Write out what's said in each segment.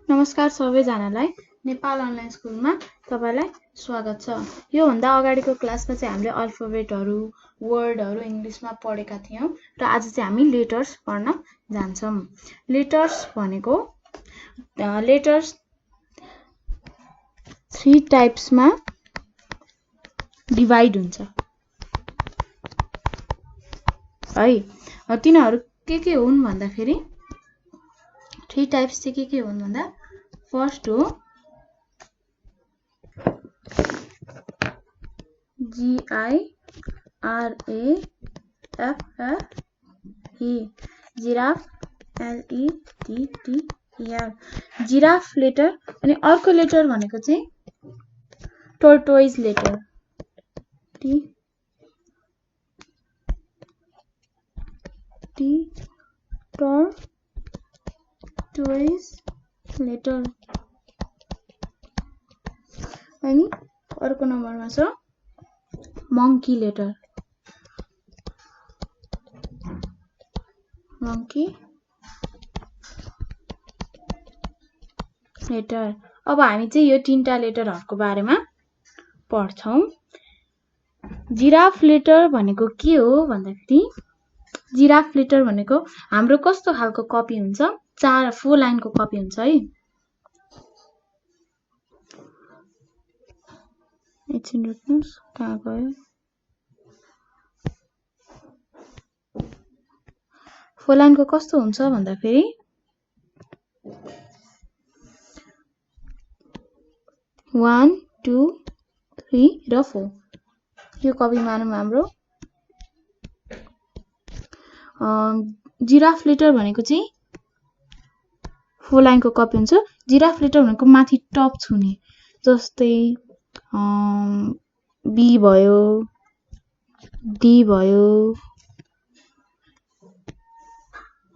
नमस्कार सबैजनालाई नेपाल अनलाइन स्कुलमा तपाईलाई स्वागत छ। यो भन्दा अगाडिको क्लासमा चाहिँ हामीले अल्फाबेटहरु, वर्डहरु इंग्लिशमा पढेका थियौं र आज चाहिँ हामी लेटर्स पढ्न जान्छौं। लेटर्स भनेको लेटर्स 3 टाइप्समा डिवाइड हुन्छ है। तिनीहरु के हुन् भन्दाखेरि 3 टाइप्स चाहिँ के हुन् भन्दा फर्स्ट हो GIRAFFE giraffe LETTER giraffe letter अनि अर्को लेटर भनेको चाहिँ टर्टोइज लेटर टर्टोइज लेटर अनि अर्को नम्बरमा छ मंकी लेटर अब हामी चाहिँ यो 3टा लेटरहरुको बारेमा पढ्छौं। जिराफ लेटर भनेको के हो भन्दाखेरि जिराफ लेटर भनेको हाम्रो कस्तो खालको कपी हुन्छ 4 लाइनको कपी हुन्छ है। एकछिन रोक्नुस् कहाँ गयो 4 लाइनको कस्तो हुन्छ भन्दाखेरि 1 2 3 र 4 यो कपी मानौं हाम्रो। जिराफ लेटर भनेको चाहिँ 4 लाइनको कपी हुन्छ। जिराफ लेटर भनेको माथि टप छुने जस्तै बी भयो डी भयो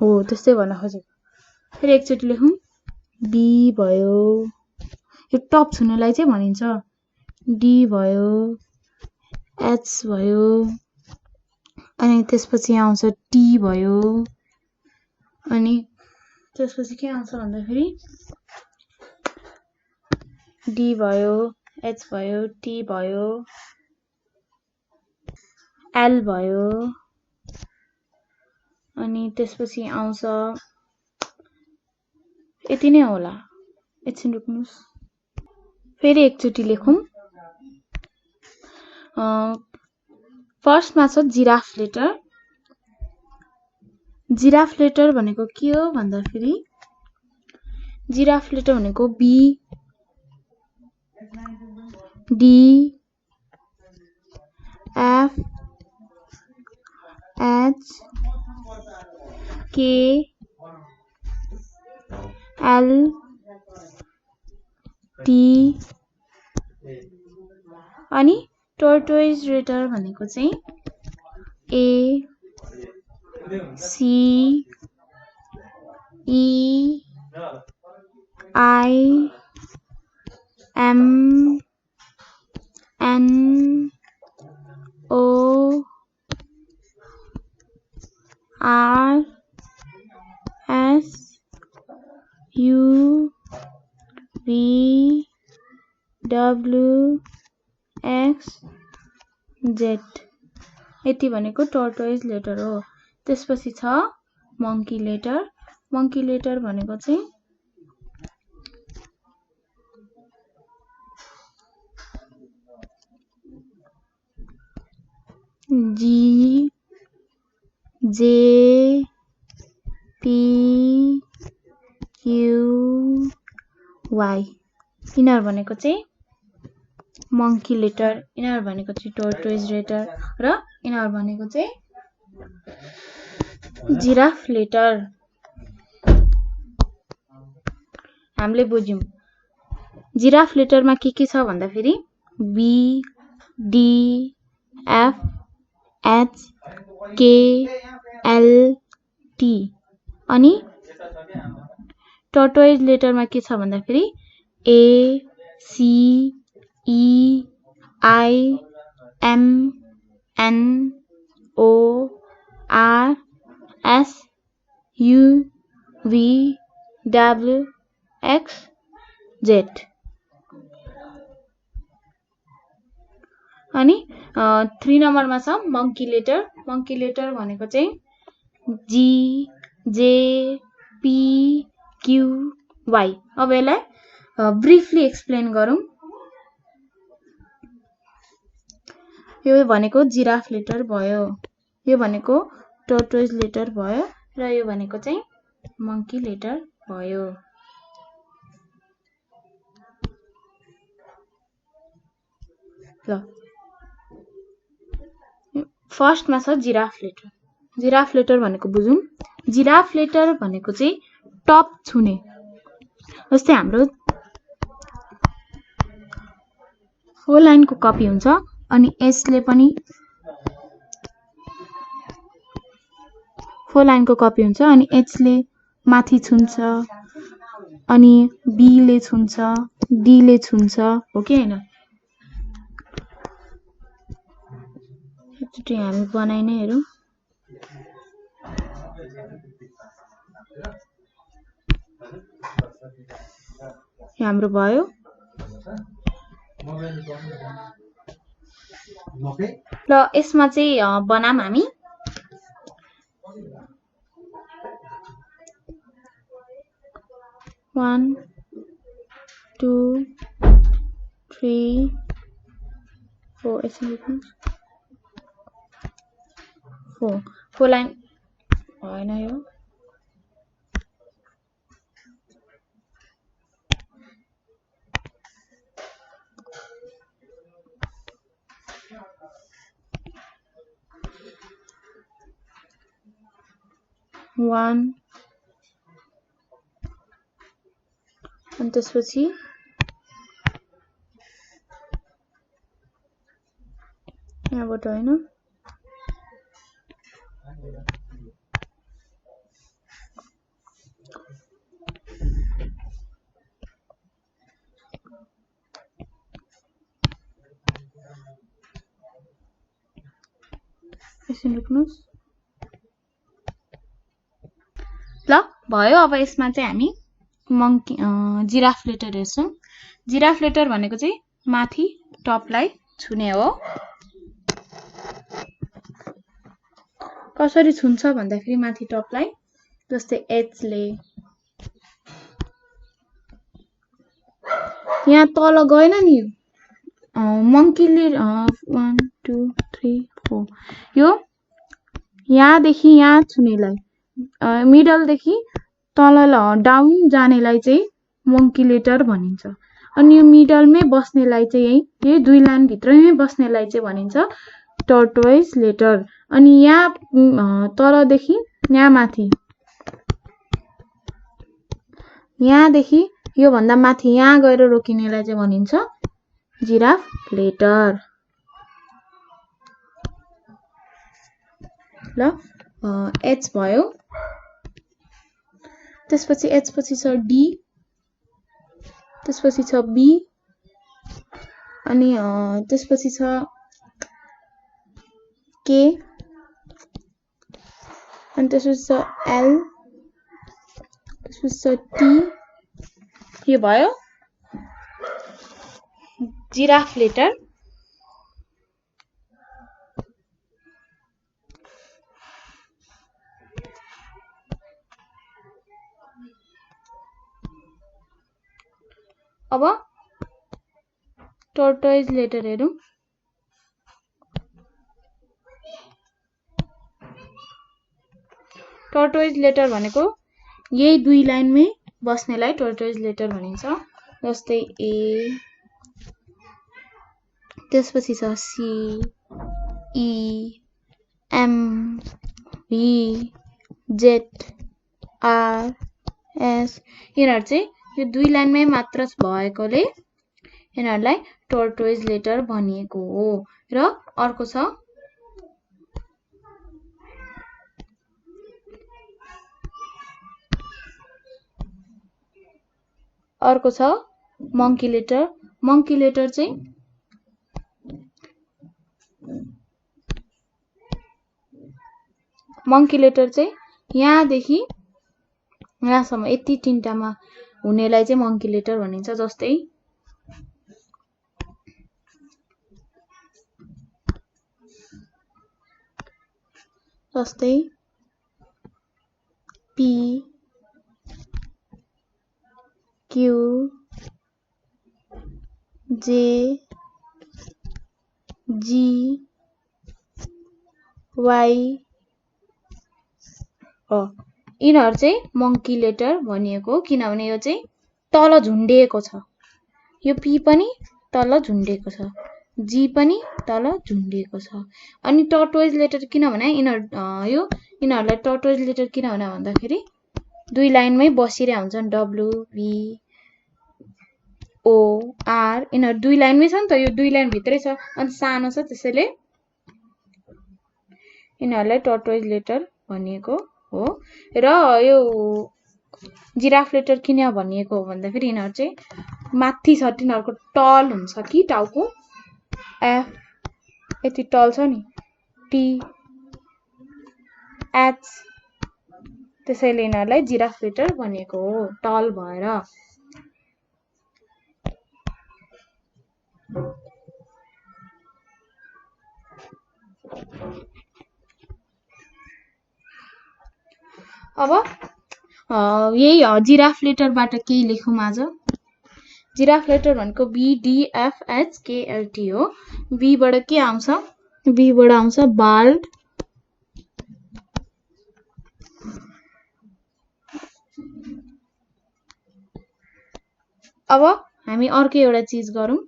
हो त्यस्तै भन्न खोजेको। फेरि एकचोटी लेखौं बी भयो यो टप छुनेलाई चाहिँ भनिन्छ डी भयो एच भयो अनि त्यसपछि आउँछ टी भयो अनि त्यसपछि के आउँछ भन्दाखेरि डी भयो एच भयो टी भयो एल भयो अनि त्यसपछि आउँछ यति नै होला। एकछिन रुक्नुस् फेरि एकचोटी लेखौं। फर्स्टमा छ जिराफ लेटर। जिराफ लेटर भनेको के हो भन्दाखेरि जिराफ लेटर भनेको B D F H K L T अनि टर्टोइज लेटर भनेको चाहिँ A C E I M N O R S U V W X Z यति भनेको टर्टोइज लेटर हो। त्यसपछि छ मंकी लेटर। मंकी लेटर भनेको चाहिँ जी जे पी क्यू वाई यिनीहरु भनेको चाहिँ मंकी लेटर यिनीहरु भनेको चाहिँ टर्टोइज लेटर र यिनीहरु भनेको चाहिँ जिराफ लेटर। हामीले बुझ्यौं जिराफ लेटरमा के छ भन्दाखेरि B D F H K L T अनि टर्टोइज लेटरमा के छ भन्दाखेरि A C E I M N O R S U V W X Z अनि 3 नम्बरमा छ मंकी लेटर भनेको चाहिँ जी जे पी क्यू वाई अब यसलाई ब्रिफली एक्सप्लेन गरौँ यो भनेको जिराफ लेटर भयो यो भनेको टर्टोइज लेटर भयो र यो भनेको चाहिँ मंकी लेटर भयो ल फर्स्टमा छ जिराफ लेटर भनेको बुझौँ जिराफ लेटर भनेको चाहिँ टप छुने जस्तै हाम्रो फोर लाइनको कपी हुन्छ अनि एसले पनि फोर लाइनको कपी हुन्छ अनि एचले माथि छुन्छ अनि बी ले छुन्छ डी ले छुन्छ हो कि हैन एकचोटि हामी बनाइ नै हेरौँ हाम्रो भयो ल यसमा चाहिँ बनाम हामी 1 2 3 4 यसो लेख्नुस् 4 लाइन हैन यो one अनि त्यसपछि यहाँबाट हैन यसो लेख्नुस् ल भयो अब यसमा चाहिँ हामी मंकी जिराफ लेटर हेर्छौं जिराफ लेटर भनेको चाहिँ माथि टपलाई छुने हो कसरी छुन्छ भन्दाखेरि माथि टपलाई जस्तै एच ले यहाँ तल गएन नि मंकीले 1 2 3 4 यो यहाँ देखि यहाँ छुनेलाई मिडल देखि तल डाउन जानेलाई चाहिँ मंकी लेटर भनिन्छ अनि यो मिडलमै बस्नेलाई चाहिँ यही दुई लाइन भित्रैमै बस्नेलाई चाहिँ भनिन्छ टर्टोइज लेटर अनि यहाँ तल देखि यहाँ माथि यहाँ देखि यो भन्दा माथि यहाँ गएर रोकिनेलाई चाहिँ भनिन्छ जिराफ लेटर ल एच भयो त्यसपछि एच पछि छ डी त्यसपछि छ बी अनि त्यसपछि छ के अनि त्यसपछि छ एल त्यसपछि छ टी यो भयो जिराफ लेटर अब टर्टोइज लेटर हेरौं टर्टोइज लेटर भनेको यही दुई लाइनमै बस्नेलाई टर्टोइज लेटर भनिन्छ जस्तै ए त्यसपछि छ सी ई एम भी जेड आर एस यिनीहरु चाहिँ यो दुई लाइनमै मात्र भएकोले यिनीहरुलाई टर्टोइज लेटर भनिएको हो र अर्को छ मंकी लेटर चाहिँ मंकी लेटर चाहिँ यहाँदेखि यहाँसम्म यति तीनटामा हुनेलाई चाहिँ मंकी लेटर भनिन्छ। जस्तै P Q J G Y यिनीहरु चाहिँ मंकी लेटर भनिएको हो, किनभने यो चाहिँ तल झुन्डिएको छ। यो P पनि तल झुन्डिएको छ, G पनि तल झुन्डिएको छ। अनि टर्टोइज लेटर किन भने यिनीहरुलाई टर्टोइज लेटर किन भने भन्दाखेरि दुई लाइनमै बसिरहेका हुन्छन्। W V O R यिनीहरु दुई लाइनमै छ नि त, यो दुई लाइन भित्रै छ अनि सानो छ, त्यसैले यिनीहरुलाई टर्टोइज लेटर भनिएको हो। र यो जिराफ लेटर किन भनिएको हो भन्दाखेरि यिनीहरु चाहिँ माथि छ, तिनीहरुको टल हुन्छ कि टाउको F यति टल छ नि, T H, त्यसैले यिनीहरुलाई जिराफ लेटर भनिएको हो, टल भएर। अब यही जिराफ लेटरबाट केही लेखौं आज। जिराफ लेटर भनेको B D F H K L T हो। B बाट के आउँछ? B बाट आउँछ बाल्ड, अब हामी अर्को एउटा चीज गरौं।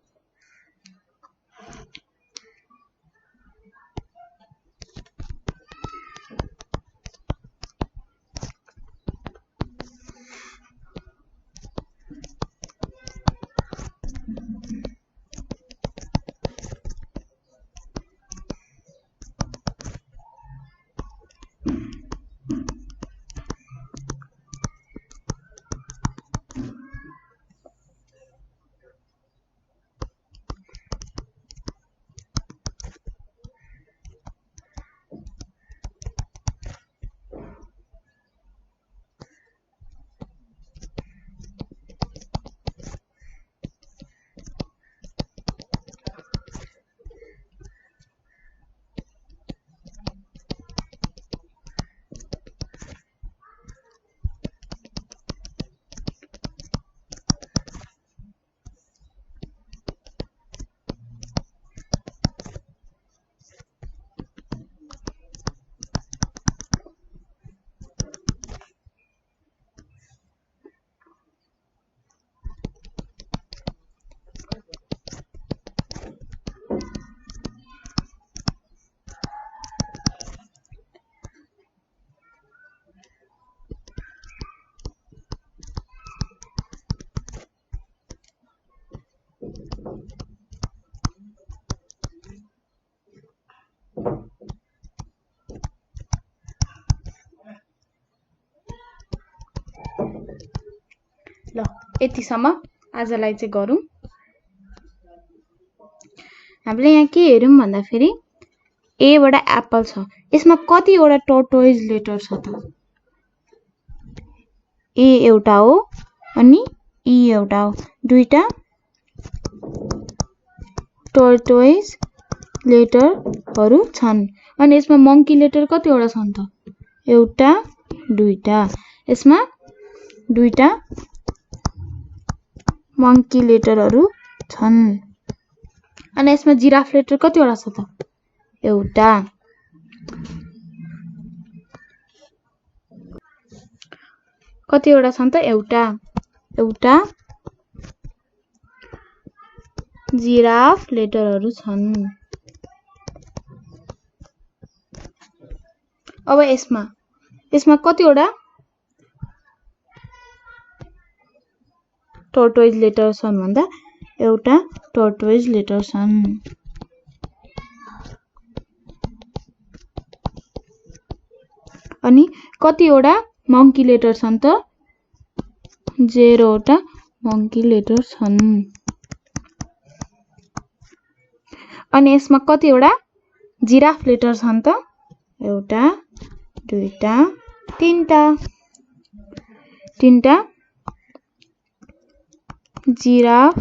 ल यतिसम्म आजलाई चाहिँ गरौं। हामीले यहाँ के हेर्यौं भन्दाखेरि ए बाट एप्पल छ, यसमा कतिवटा टर्टोइज लेटर छ त? ए एउटा हो अनि ई एउटा हो, दुईटा टर्टोइज लेटरहरु छन्। अनि यसमा मंकी लेटर कतिवटा छन् त? एउटा दुईटा, यसमा दुईटा मंकी लेटरहरु छन्। अनि यसमा जिराफ लेटर कतिवटा छ त? एउटा। कतिवटा छन् त? एउटा। एउटा जिराफ लेटरहरु छन्। अब यसमा कतिवटा टर्टोइज लेटर छन् भन्दा एउटा टर्टोइज लेटर छन्। अनि कतिवटा मंकी लेटर छन् त? 0 वटा मंकी लेटर छन्। अनि यसमा कतिवटा जिराफ लेटर छन् त? एउटा दुईटा तीनटा। तीनटा जिराफ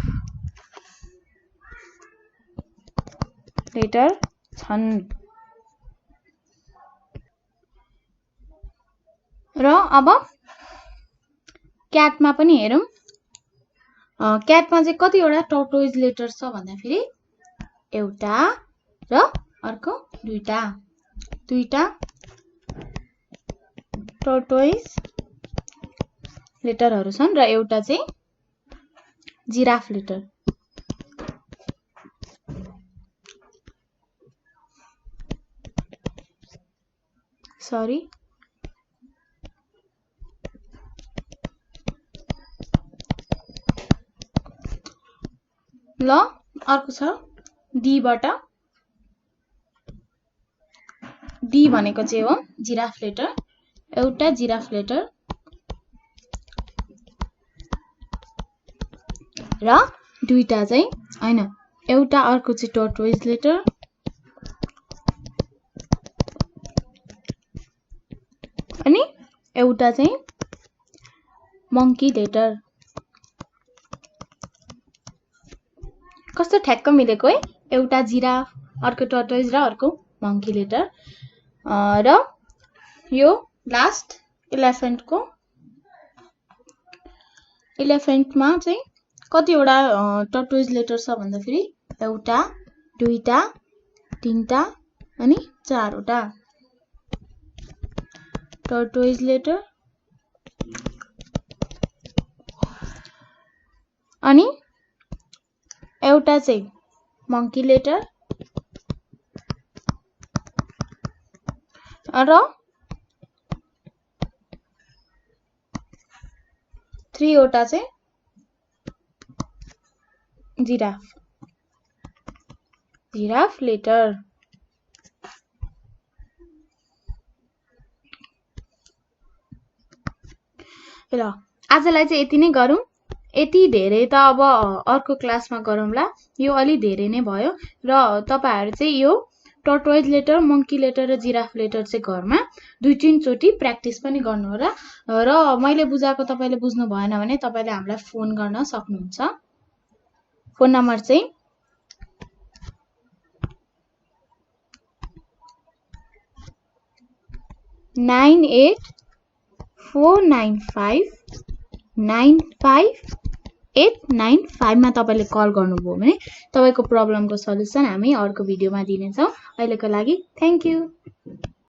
लेटर छन्। र अब क्याटमा पनि हेरौं। क्याटमा चाहिँ कतिवटा टर्टोइज लेटर्स छ भन्दाखेरि एउटा र अर्को दुईटा टर्टोइज लेटरहरू छन् र एउटा चाहिँ जिराफ लेटर। सरी ल अर्को छ डी बाट। डी भनेको चाहिँ हो जिराफ लेटर, एउटा जिराफ लेटर र दुईटा चाहिँ हैन, एउटा अर्को चाहिँ टर्टोइज लेटर अनि एउटा चाहिँ मंकी लेटर। कस्तो ठ्याक्क मिलेको है, एउटा जिराफ अर्को टर्टोइज र अर्को मंकी लेटर। र यो लास्ट इलेफेन्टमा चाहिँ कतिवटा टर्टोइज लेटर छ भन्दाखेरि एउटा दुईटा तीनटा अनि चारवटा टर्टोइज लेटर अनि एउटा चाहिँ मंकी लेटर र 3 वटा चाहिँ जिराफ लेटर। ल आजलाई चाहिँ यति नै गरौँ। यति धेरै त अब अर्को क्लासमा गरौँला, यो अलि धेरै नै भयो। र तपाईहरु चाहिँ यो टर्टोइज लेटर, मंकी लेटर र जिराफ लेटर चाहिँ घरमा 2-3 चोटी प्र्याक्टिस पनि गर्नु होला। र मैले बुझाएको तपाईले बुझ्नु भएन भने तपाईले हामीलाई फोन गर्न सक्नुहुन्छ। फोन नम्बर चाहिँ 9849595895 मा तपाईले कल गर्नुभयो भने तपाईको प्रब्लमको सल्युसन हामी अर्को भिडियोमा दिनेछौं। अहिलेको लागि थ्यांक यू।